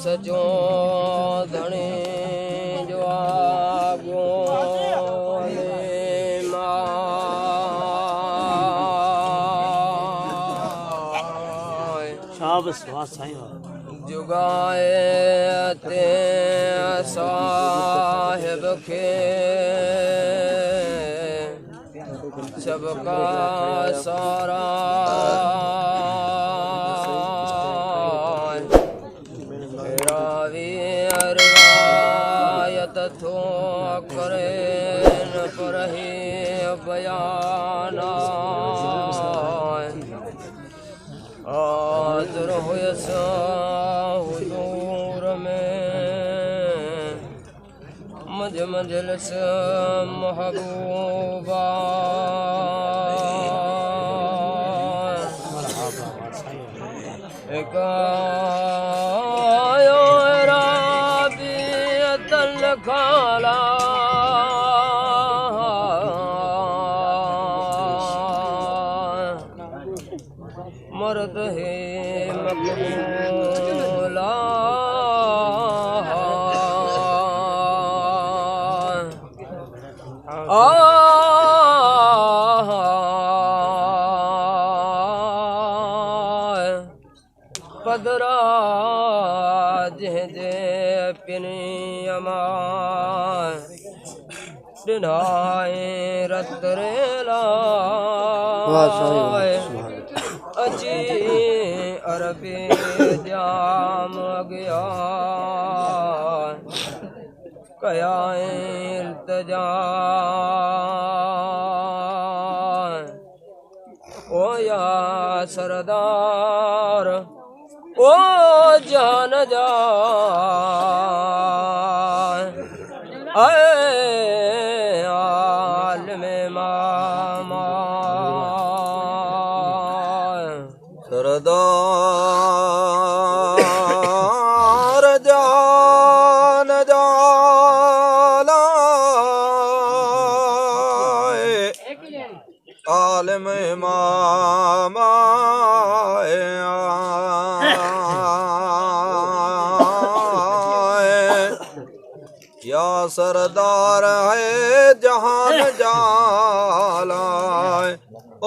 सचो धणी जो आगो जुगाए ते साहिब के सबका सारा रावी अरवायत थो करे न पर ही बयाना हाज़िर हुयस हुजूर में मजलिस महबूबा एक आयो राबियतल खाला मर्द है मकबूला पदरा जे पिनियमा दिनाए रतरेला अजी अरबी जाम गया कया इल्तजा ओ या सरदार ओ जान जा आलमे मामा सरदार जान जाला आलमे मामा या सरदार है जहान जाला ओ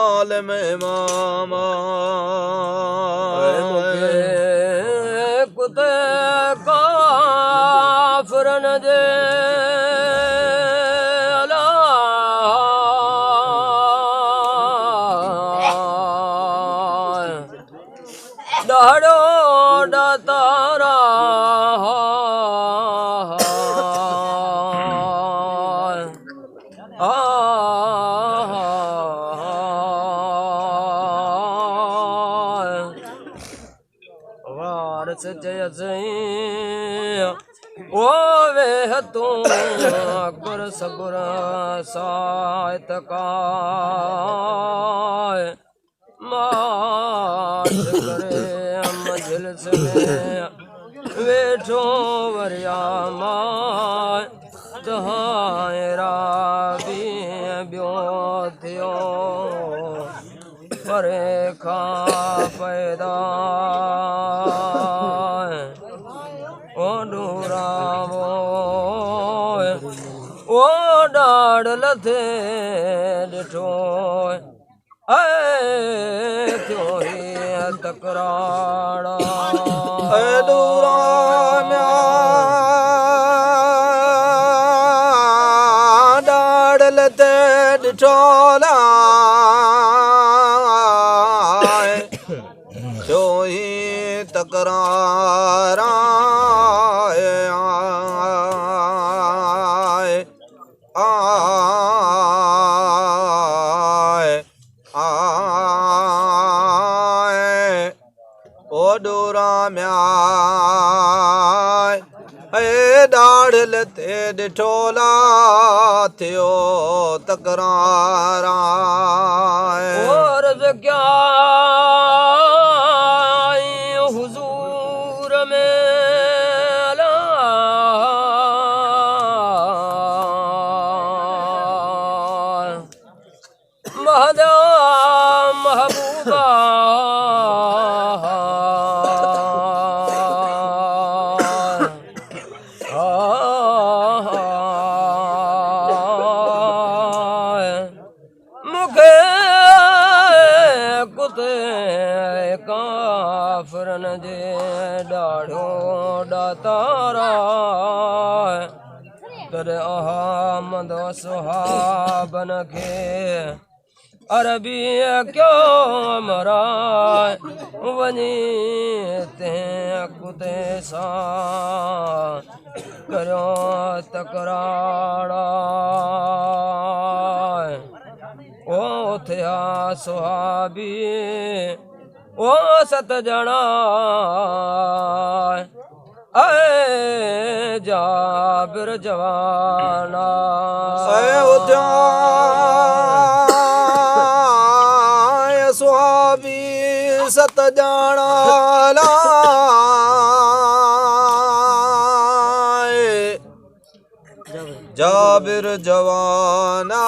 आलम मामा कुते काफरन जे डाड़ो डातारा वारस जय ओ वे तू अकबर सबर सायत का मात करे मजलिस में वेठो वरिया मां तहारा भी ब्यो थियो परे खा पैदा ओ डूरावो ओ डाड़ लथे ॾिठो थियो ही तकराड़ा दूरा डाड़ लथे ॾिठोला थियो ही तकरारा डाढ़ लते ॾिठोला थियो तकरारा और क्या हुजूर में अला महदा महबूबा चरण जे ॾाढो ॾातारा तर अहमद सुहाबन खे अरबी क्यों अमरा वञी तंहिं कुते सां करियो तकराड़ा ओ थिया सुहाबी ओ 7 ॼणा ऐं जाबिर जवाना उथिया सुहाबी 7 ॼणा जाबिर जवाना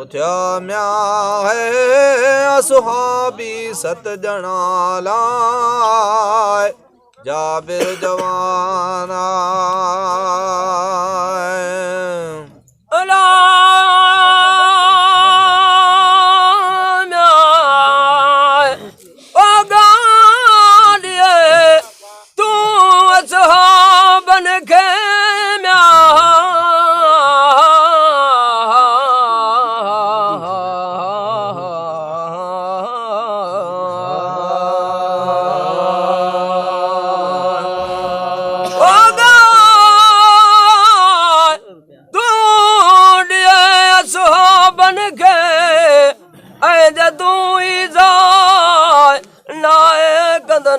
उथिया म्या है सुहाबी 7 ॼणा लाइ जाबिर जवाना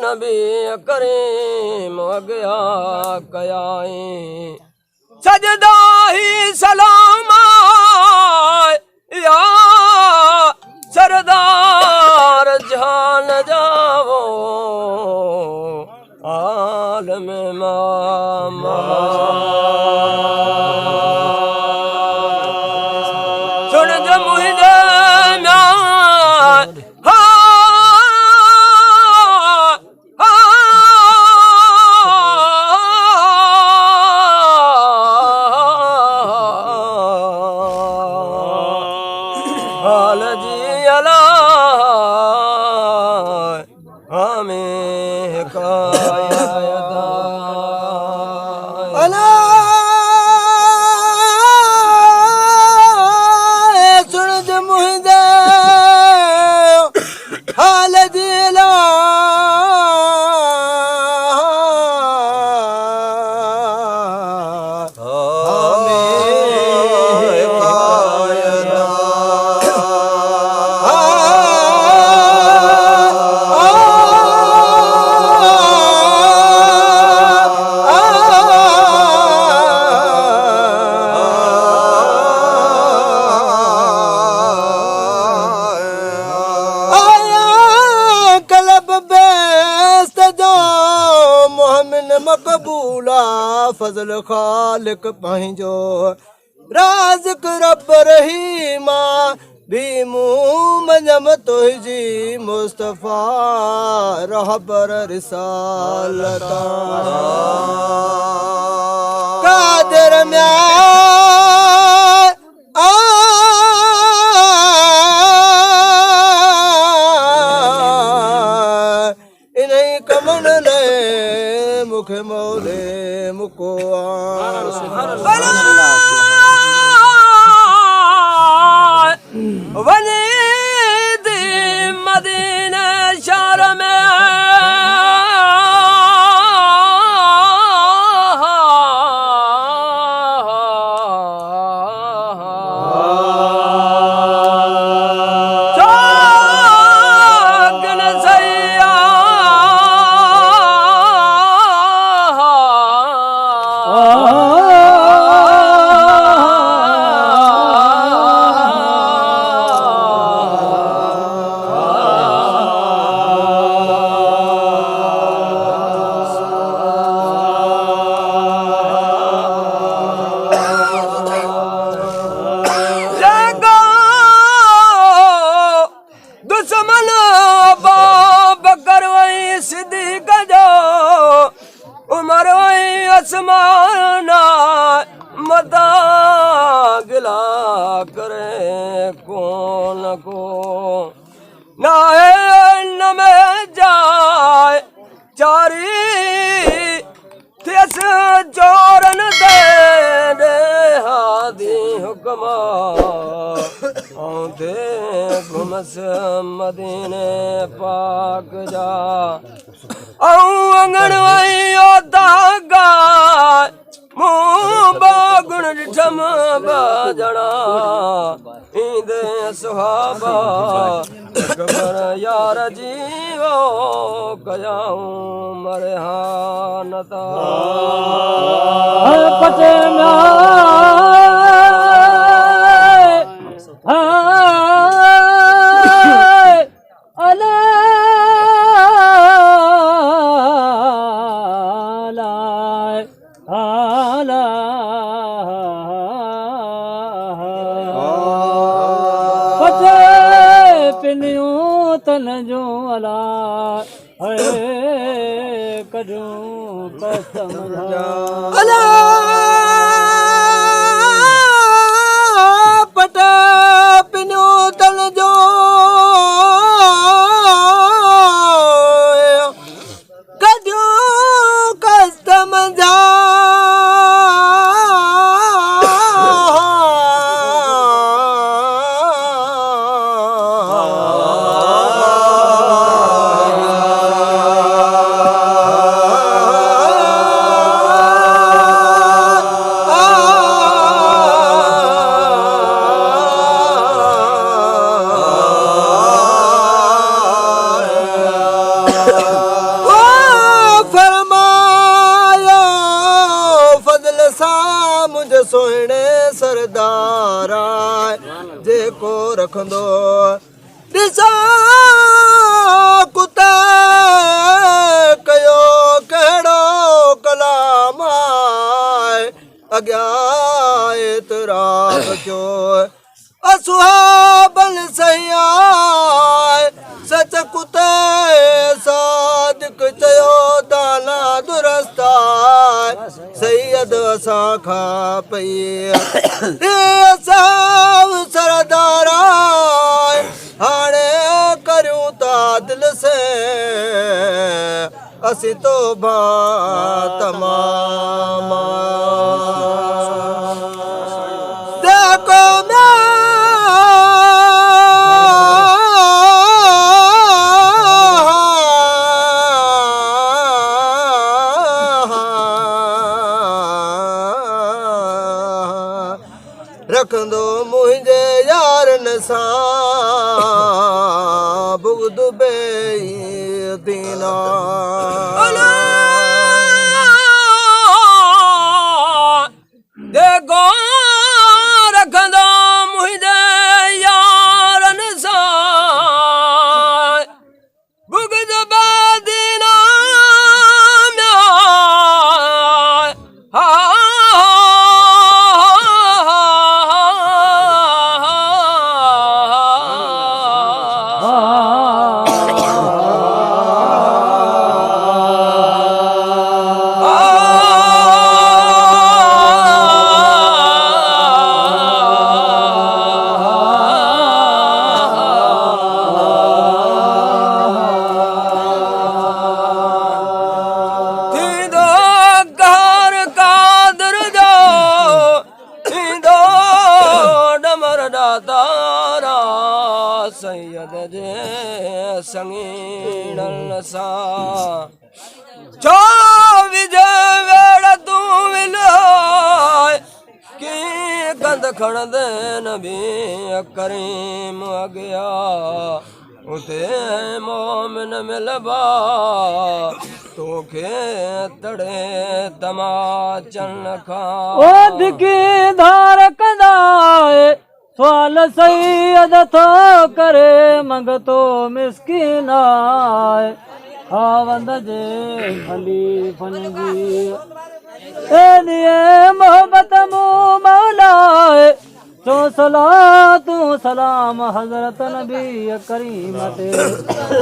नबी करीम अॻिया कयाई सजदा ही सलाम या सरदार जान जावो आलम मामा सुन जो मुझे मकबूला फजल खालिक पंहिंजो राज़िक रब रहीमा भी मूं मञम तुंहिंजी मुस्तफ़ा रहबर रिसालता कादिर म्या इन्हीं कमन ले मुखे मौले मुको वनी दी मदीने शहर में कौन को नाए न में जाए चारी थियस जोरन दे हादी हुक्मा औंधे घुमस मदीने पाक जा अंगण वही दागा मुँह बागुण ढम बाजणा ईंदे सुहाबा खबर यार जीवो कयाऊं मरहानता पटे तन जो अला करूं कसम अला पटा पिनो तन जो करूं कसम जा सोहणे सरदारा जेको रखंदो ॾिसा कुते कयो कहिड़ो कलाम आहे अॻियां एतिराफ़ कयो असुहाबन सही आहे सच कुते सादिक चयो दाना दुरुस्त आहे सैयद असां खां पई सरदारा हाणे करियूं था दिलि से असीं तौबा तमाम देखो रखंदो मुंहिंजे यारनि सां बुग़्द बेदीना देखो रखंदो मुंहिंजे यारनि सां बुग़्द बेदीना सैयद जे संगीणन सां जो विजय वेड़ तूं विलाय की कंध खणंदे नबी करीम अॻिया उते मोमिन मिलबा तोखे तड़े तमाचन खां ओ दिकी धार कंदाए सवाल सैयद थो करे मंगतो मिस्किन आए खावंद जे खलीफन जी ए मोहब्बत मूं मौलाए चो सलातु सलाम हज़रत नबी करीम ते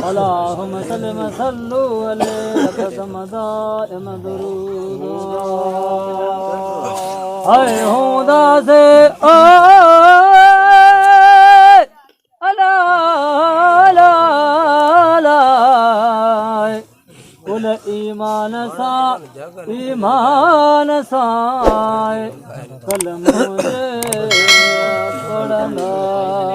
अल्लाहुम्मा सल्लु अलैहि कदम दाइम दुरूद हाय होंदा से ईमान सां कलम पढ़ंदा